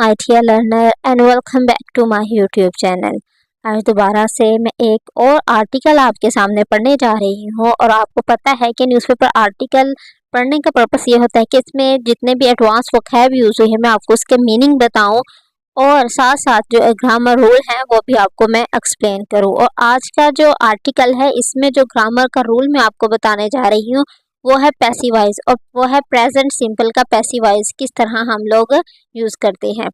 My dear learner and welcome back to my YouTube channel. आज दोबारा से मैं एक और आर्टिकल आपके सामने पढ़ने जा रही हूँ। और आपको पता है कि न्यूज़पेपर आर्टिकल पढ़ने का पर्पस ये होता है कि इसमें जितने भी एडवांस वोकैब यूज़ हुई है मैं आपको उसके मीनिंग बताऊँ और साथ साथ जो ग्रामर रूल है वो भी आपको मैं एक्सप्लेन करूँ। और आज का जो आर्टिकल है इसमें जो ग्रामर का रूल मैं आपको बताने जा रही हूँ वो है पैसिव वॉइस, और वो है प्रेजेंट सिंपल का पैसिव वॉइस किस तरह हम लोग यूज़ करते हैं।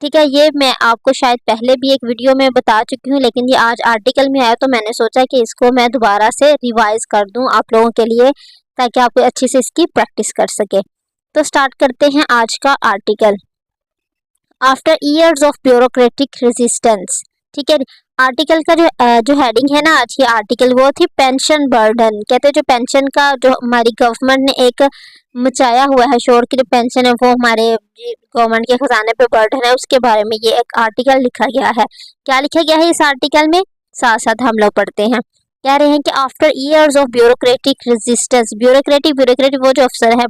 ठीक है, ये मैं आपको शायद पहले भी एक वीडियो में बता चुकी हूँ, लेकिन ये आज आर्टिकल में आया तो मैंने सोचा कि इसको मैं दोबारा से रिवाइज कर दूँ आप लोगों के लिए, ताकि आप अच्छे से इसकी प्रैक्टिस कर सके। तो स्टार्ट करते हैं आज का article. After years of bureaucratic resistance. ठीक है, आर्टिकल का जो हेडिंग है ना आज की आर्टिकल वो थी पेंशन बर्डन। कहते हैं जो पेंशन का जो हमारी गवर्नमेंट ने एक मचाया हुआ है शोर की जो पेंशन है वो हमारे गवर्नमेंट के खजाने पे बर्डन है, उसके बारे में ये एक आर्टिकल लिखा गया है। क्या लिखा गया है इस आर्टिकल में, साथ साथ हम लोग पढ़ते हैं। कह रहे हैं कि after years of bureaucratic resistance, bureaucratic वो जो अफसर है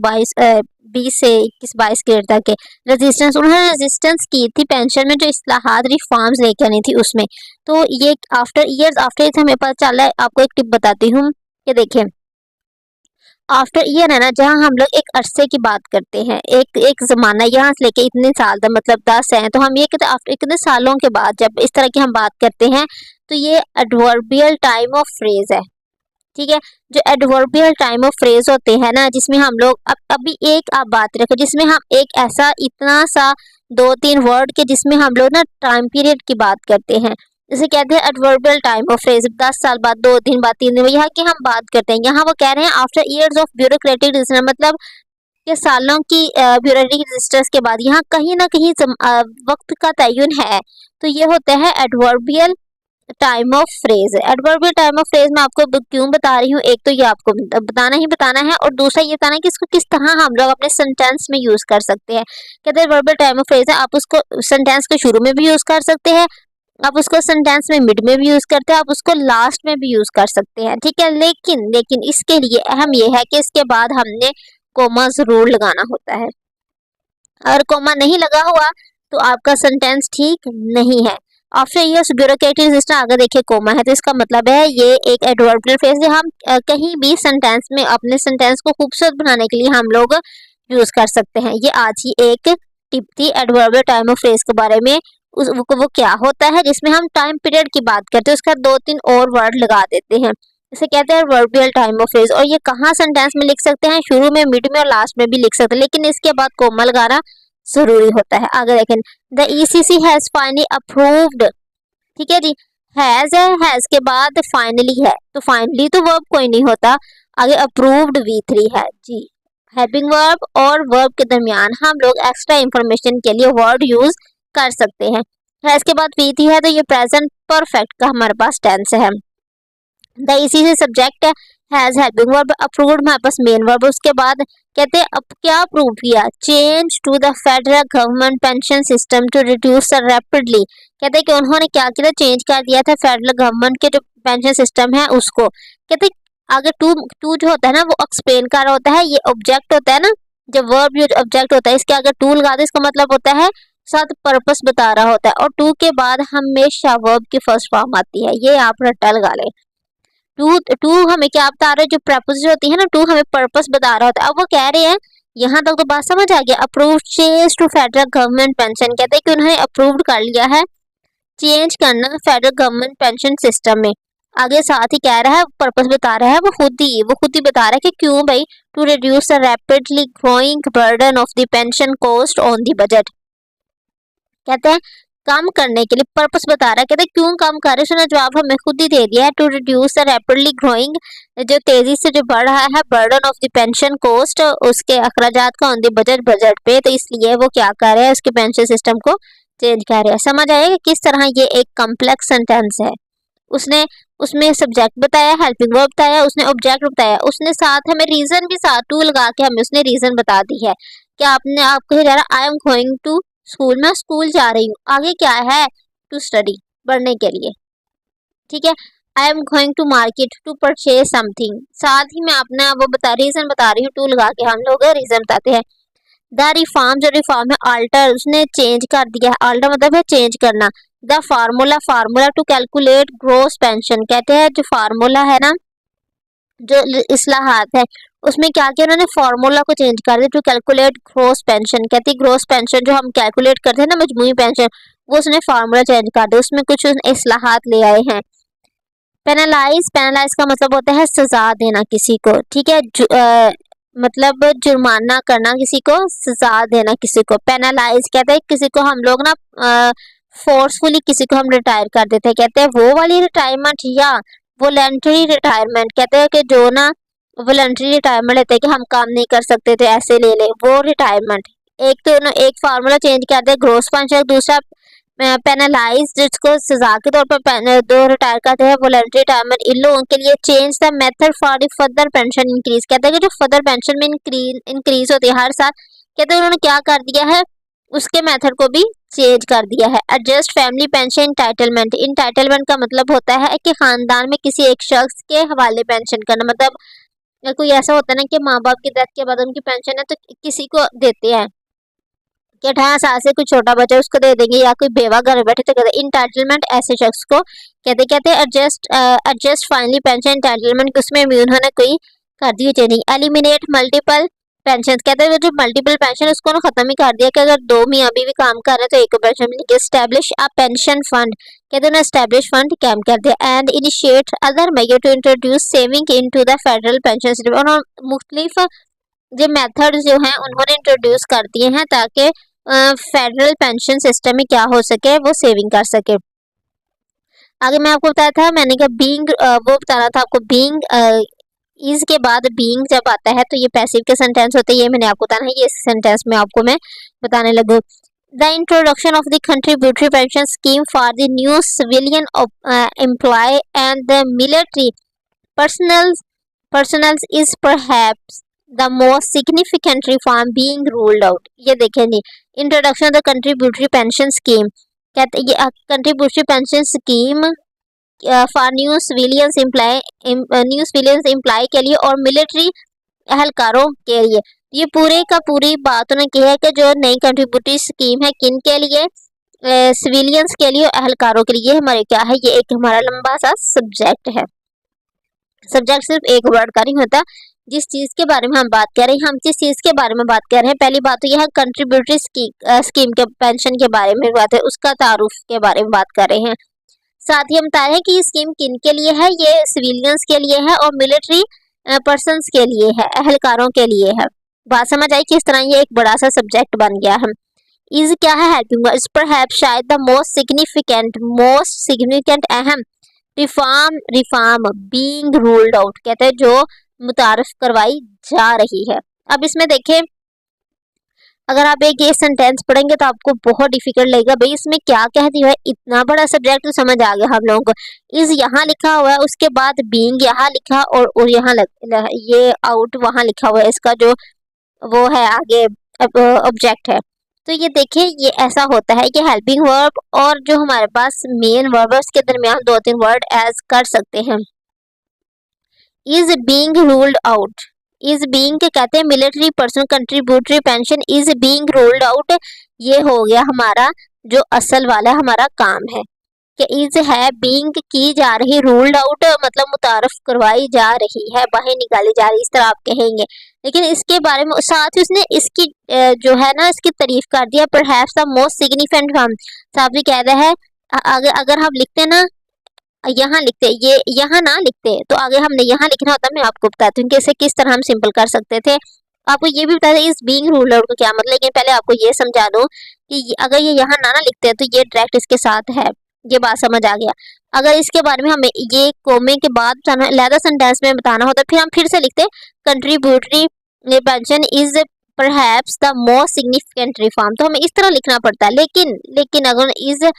20 से 21-22 ग्रेड तक के रेजिस्टेंस, उन्होंने रेजिस्टेंस की थी पेंशन में जो इस्लाहात रिफॉर्म्स लेकर आनी थी उसमें। तो ये आफ्टर ईयर्स हमें पता चला है। आपको एक टिप बताती हूँ कि देखिए आफ्टर ईयर है ना, जहाँ हम लोग एक अरसे की बात करते हैं, एक जमाना यहाँ से लेके इतने साल तक मतलब 10 है, तो हम ये कहते हैं आफ्टर इतने सालों के बाद जब इस तरह की हम बात करते हैं तो ये एडवर्बियल टाइम ऑफ फ्रेज है। ठीक है, जो एडवर्बियल टाइम ऑफ फ्रेज होते हैं ना, जिसमें हम लोग अभी एक आप बात रखो जिसमें हम एक ऐसा इतना सा 2-3 वर्ड के जिसमें हम लोग ना टाइम पीरियड की बात करते हैं, जैसे कहते हैं एडवर्बियल टाइम ऑफ फ्रेज 10 साल बाद, 2 दिन बाद, 3 दिन बाद, यहाँ की हम बात करते हैं। यहाँ वो कह रहे हैं after years of bureaucratic resistance, मतलब के सालों की ब्यूरोक्रेटिक रेजिस्टेंस के बाद यहाँ कहीं ना कहीं वक्त का तयन है, तो ये होता है adverbial time of phrase. Adverbial time of phrase मैं आपको क्यों बता रही हूँ, एक तो ये आपको बताना है और दूसरा ये बताना है कि इसको किस तरह हम लोग अपने सेंटेंस में यूज कर सकते हैं। कहते हैं एडवर्बियल टाइम ऑफ फ्रेज है, आप उसको सेंटेंस के शुरू में भी यूज कर सकते हैं, आप उसको सेंटेंस में मिड में भी यूज करते हैं, आप उसको लास्ट में भी यूज कर सकते हैं। ठीक है, लेकिन इसके लिए अहम ये है कि इसके बाद हमने कोमा जरूर लगाना होता है। अगर कोमा नहीं लगा हुआ तो आपका सेंटेंस ठीक नहीं है। आफ्टर ईयर्स ब्यूरोक्रेटिक सिस्टम, अगर देखिए कोमा है तो इसका मतलब है ये एक एडवर्बियल फ्रेज है। हम कहीं भी सेंटेंस में अपने सेंटेंस को खूबसूरत बनाने के लिए हम लोग यूज कर सकते हैं। ये आज ही एक टिप थी एडवर्बियल टाइम ऑफ फ्रेज के बारे में। वो क्या होता है जिसमें हम टाइम पीरियड की बात करते हैं, उसका 2-3 और वर्ड लगा देते हैं, इसे कहते हैं एडवर्बियल टाइम ऑफ फ्रेज। और ये कहाँ सेंटेंस में लिख सकते हैं, शुरू में, मिड में और लास्ट में भी लिख सकते हैं, लेकिन इसके बाद कोमा लगाना जरूरी होता है। आगे देखें, the ECC has finally approved. ठीक है जी, हैज के बाद फाइनली है, तो फाइनली तो वर्ब कोई नहीं होता, आगे अप्रूव्ड V3 है जी। हेल्पिंग वर्ब और वर्ब के दरमियान हम लोग एक्स्ट्रा इंफॉर्मेशन के लिए वर्ड यूज कर सकते हैं। हैज के बाद V3 है तो ये प्रेजेंट परफेक्ट का हमारे पास टेंस है। द इसी से सब्जेक्ट है, हैज हेल्पिंग वर्ब, अप्रूव्ड हमारे पास मेन वर्ब। उसके बाद कहते हैं अब क्या अप्रूव किया, change to the federal government pension system to reduce rapidly. कहते हैं कि उन्होंने क्या किया, चेंज कर दिया था फेडरल गवर्नमेंट के जो पेंशन सिस्टम है उसको। कहते आगे टू जो होता है ना वो एक्सप्लेन कर रहा होता है, ये ऑब्जेक्ट होता है ना, जब वर्ब जो ऑब्जेक्ट होता है इसके आगे टू लगा दे, इसका मतलब होता है साथ पर्पस बता रहा होता है। और टू के बाद हमेशा वर्ब की फर्स्ट फॉर्म आती है, ये आप रट्टा लगा ले। टू हमें क्या बता रहे हैं, जो प्रपोजिशन होती है ना, टू हमें पर्पस बता रहा होता है। अब वो कह रहे हैं यहाँ तक तो बात समझ आ गया, approve change to federal government pension, कहते हैं कि उन्होंने अप्रूव्ड कर लिया है चेंज करना फेडरल गवर्नमेंट पेंशन सिस्टम में। आगे साथ ही कह रहा है पर्पस बता रहा है वो खुद ही बता रहा है कि क्यों भाई, to reduce the rapidly growing burden of the pension cost on the budget. कहते हैं कम करने के लिए, पर्पस बता रहा है, कहते हैं क्यों कम कर रहे हैं, उसने जवाब हमें खुद ही दे दिया है, to reduce the rapidly growing, जो तेजी से जो बढ़ रहा है burden of the pension cost, उसके अखराजात का ऑन द बजट पे, तो इसलिए वो क्या कर रहे हैं, उसके पेंशन सिस्टम को चेंज कर रहे हैं। समझ आएगा किस तरह ये एक कम्प्लेक्स सेंटेंस है। उसने उसमें सब्जेक्ट बताया, हेल्पिंग वर्ब बताया, उसने ऑब्जेक्ट बताया, उसने साथ हमें रीजन भी साथ टू लगा के हमें उसने रीजन बता दी है कि आपने आपको जा रहा I am going to school, मैं स्कूल जा रही हूँ, आगे क्या है टू स्टडी, पढ़ने के लिए। ठीक है, I am going to market to purchase something, साथ ही मैं अपना वो रीजन बता रही हूँ, टू लगा के हम लोग रीजन बताते हैं। द रिफॉर्म, जो रिफॉर्म है अल्टर, उसने चेंज कर दिया है। अल्टर मतलब है चेंज करना। The formula, formula to calculate gross pension, कहते हैं जो फार्मूला है ना, जो इस्लाहात है उसमें क्या किया उन्होंने, फार्मूला को चेंज कर दिया टू कैलकुलेट ग्रोस पेंशन। कहती है ग्रोस पेंशन जो हम कैलकुलेट करते हैं ना, मजमूई पेंशन, वो उसने फार्मूला चेंज कर दिया, उसमें कुछ इस्लाहात ले आए हैं। पेनलाइज, पेनलाइज का मतलब होता है सजा देना किसी को, ठीक है, मतलब जुर्माना करना किसी को, सजा देना किसी को। पेनलाइज कहते हैं किसी को हम लोग ना फोर्सफुली किसी को हम रिटायर कर देते हैं, कहते हैं वो वाली रिटायरमेंट, या वॉलंटरी रिटायरमेंट, कहते हैं कि जो ना वॉलंटरी रिटायरमेंट लेते हैं कि हम काम नहीं कर सकते थे ऐसे ले ले, वो रिटायरमेंट। एक तो ना एक फार्मूला चेंज कर दे ग्रोस पेंशन, दूसरा पेनलाइज जिसको सजा के तौर पर दो रिटायर करते हैं वॉलंटरी रिटायरमेंट, इन लोगों के लिए change the method for the further pension increase, कहते हैं कि जो फर्दर पेंशन में इंक्रीज होती है हर साल, कहते हैं उन्होंने क्या कर दिया है, उसके मेथड को भी चेंज कर दिया है। Adjust family pension entitlement, entitlement का मतलब होता है कि खानदान में किसी एक शख्स के हवाले पेंशन करना, मतलब कोई ऐसा होता है ना कि माँ बाप की डेथ के बाद उनकी पेंशन है तो किसी को देते हैं कि 18 साल से कोई छोटा बच्चा उसको दे देंगे, या कोई बेवा घर बैठे तो कहते इंटाइटलमेंट, ऐसे शख्स को कहते हैं। एडजस्ट फाइनली पेंशन इंटाइटलमेंट, उसमें उन्होंने कोई कर दी चेंजिंग। एलिमिनेट मल्टीपल पेंशन, कहते हैं जो मल्टीपल पेंशन उसको ना खत्म ही कर दिया कि अगर दो मियाँ बीवी काम कर रहे हैं तो एक को पेंशन मिलेगी। एस्टैब्लिश अ पेंशन फंड, कहते हैं एस्टैब्लिश फंड कैम कर दिया। And initiate other major to introduce saving into the federal pension system, उन्होंने मुख्तलिफ जो मेथड जो हैं उन्होंने इंट्रोड्यूस कर दिए हैं ताकि फेडरल पेंशन सिस्टम में क्या हो सके, वो सेविंग कर सके। आगे मैं आपको बताया था, मैंने कहा बीइंग, वो बताना था आपको, बीइंग इज के बाद बीइंग जब आता है तो ये पैसिव के सेंटेंस होते हैं, ये मैंने आपको बताना है, ये सेंटेंस में आपको मैं बताने लगूँ। The introduction of the contributory pension scheme for the new civilian employ and the military personnels is perhaps the most significant reform being ruled out. ये देखें जी, introduction of the contributory pension scheme, कहते ये contributory pension scheme for new civilians employ के लिए और military एहलकारों के लिए। ये पूरे का पूरी बात उन्होंने की है कि जो नई कंट्रीब्यूटरी स्कीम है किन के लिए, सिविलियंस के लिए, एहलकारों के लिए। हमारे क्या है, ये एक हमारा लंबा सा सब्जेक्ट है। सब्जेक्ट सिर्फ एक वर्ड का नहीं होता, जिस चीज के बारे में हम बात कर रहे हैं, हम जिस चीज के बारे में बात कर रहे हैं, पहली बात तो यह है कंट्रीब्यूटरी स्कीम के पेंशन के बारे में बात है, उसका तारुफ के बारे में बात कर रहे हैं। साथ ही हम बता रहे हैं कि ये स्कीम किन के लिए है, ये सिविलियंस के लिए है और मिलिट्री पर्सन्स के लिए है, एहलकारों के लिए है। बात समझ आई किस तरह ये एक बड़ा सा सब्जेक्ट बन गया है। इज क्या है, हेल्पिंग, इस पर शायद द मोस्ट सिग्निफिकेंट अहम रिफॉर्म बीइंग रूल्ड आउट, कहते हैं जो मुतारफ करवाई जा रही है। अब इसमें देखें, अगर आप एक ये सेंटेंस पढ़ेंगे तो आपको बहुत डिफिकल्ट लगेगा, भाई इसमें क्या कह दिया है, इतना बड़ा सब्जेक्ट तो समझ आ गया हम लोगों को। इज यहाँ लिखा हुआ है, उसके बाद बीइंग यहाँ लिखा और यहाँ ये आउट वहाँ लिखा हुआ है, इसका जो वो है आगे ऑब्जेक्ट है। तो ये देखिए, ये ऐसा होता है कि हेल्पिंग वर्ब और जो हमारे पास मेन वर्ब है उसके दरमियान दो तीन वर्ड एज कर सकते हैं। Is being ruled out, is being के कहते हैं military personnel contributory pension is being ruled out, ये हो गया हमारा जो असल वाला हमारा काम है कि इज है, बीइंग की जा रही, रूल्ड आउट मतलब मुतारफ करवाई जा रही है, बाहर निकाली जा रही, इस तरह आप कहेंगे। लेकिन इसके बारे में साथ ही उसने इसकी जो है ना इसकी तारीफ कर दिया, परहैप्स द मोस्ट सिग्निफिकेंट हम साहब भी कहता है, अगर हम लिखते ना यहाँ लिखते, ये यहाँ ना लिखते तो आगे हमने यहाँ लिखना होता। मैं आपको बताती हूँ कि इसे किस तरह हम सिंपल कर सकते थे। आपको ये भी बता दें इस बीइंग रूल्ड आउट का क्या मतलब, लेकिन पहले आपको ये समझा दूं कि अगर ये यहाँ ना लिखते हैं तो ये डायरेक्ट इसके साथ है, ये बात समझ आ गया। अगर इसके बारे में हमें ये कोमे के बाद बताना, लैदा सेंटेंस में बताना होता, फिर हम फिर से लिखते contributory pension is perhaps the most significant reform, तो हमें इस तरह लिखना पड़ता है। लेकिन अगर इज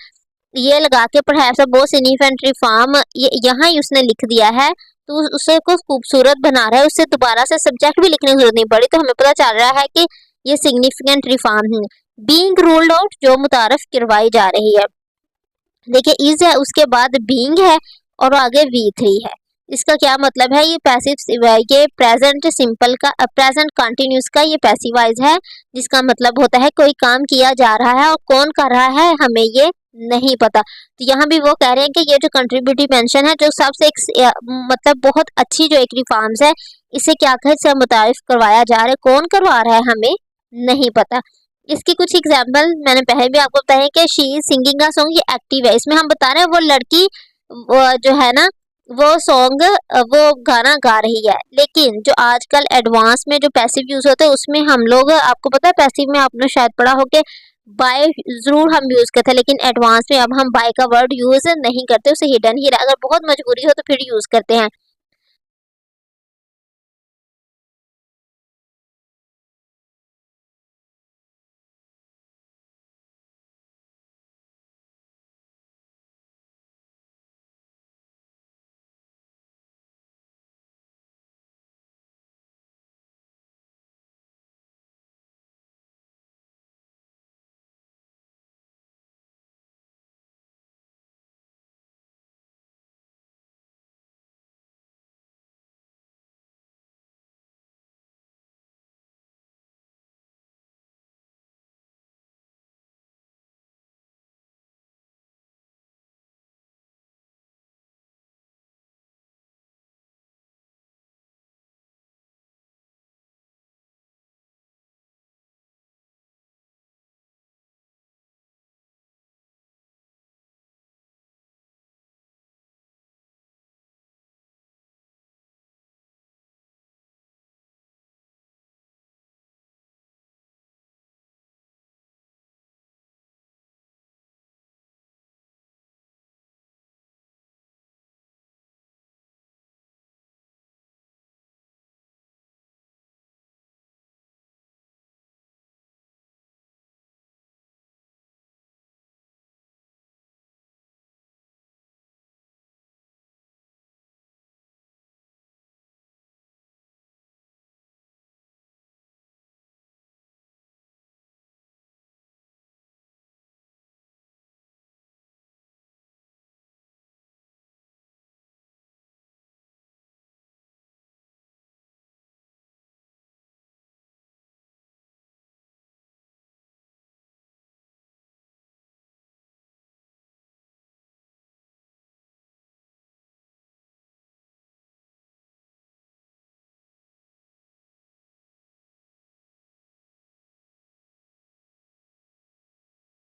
ये लगा के perhaps the most significant reform यहाँ ही उसने लिख दिया है तो उसे को खूबसूरत बना रहा है, उससे दोबारा से सब्जेक्ट भी लिखने की जरूरत नहीं पड़ी, तो हमें पता चल रहा है कि ये सिग्निफिकेंट रिफॉर्म है। बीइंग रूल्ड आउट जो मुतारफ करवाई जा रही है, देखिए इज है, उसके बाद बीइंग है और आगे V3 है। इसका क्या मतलब है, ये पैसिव, ये प्रेजेंट सिंपल का प्रेजेंट कंटिन्यूस का ये पैसिवाइज है, जिसका मतलब होता है कोई काम किया जा रहा है और कौन कर रहा है हमें ये नहीं पता। तो यहाँ भी वो कह रहे हैं कि ये जो कंट्रीब्यूटिव मेंशन है, जो सबसे मतलब बहुत अच्छी जो एक रिफॉर्म्स है, इसे क्या कहे, से मुतारिफ करवाया जा रहा है, कौन करवा रहा है हमें नहीं पता। इसकी कुछ एग्जाम्पल मैंने पहले भी आपको बताया कि she is singing a song, ये एक्टिव है, इसमें हम बता रहे हैं वो लड़की वो जो है ना वो सॉन्ग वो गाना गा रही है। लेकिन जो आजकल एडवांस में जो पैसिव यूज होते हैं उसमें हम लोग, आपको पता है पैसिव में आपने शायद पढ़ा हो कि बाय जरूर हम यूज करते हैं, लेकिन एडवांस में अब हम बाय का वर्ड यूज नहीं करते, उसे हिडन ही अगर बहुत मजबूरी हो तो फिर यूज करते हैं।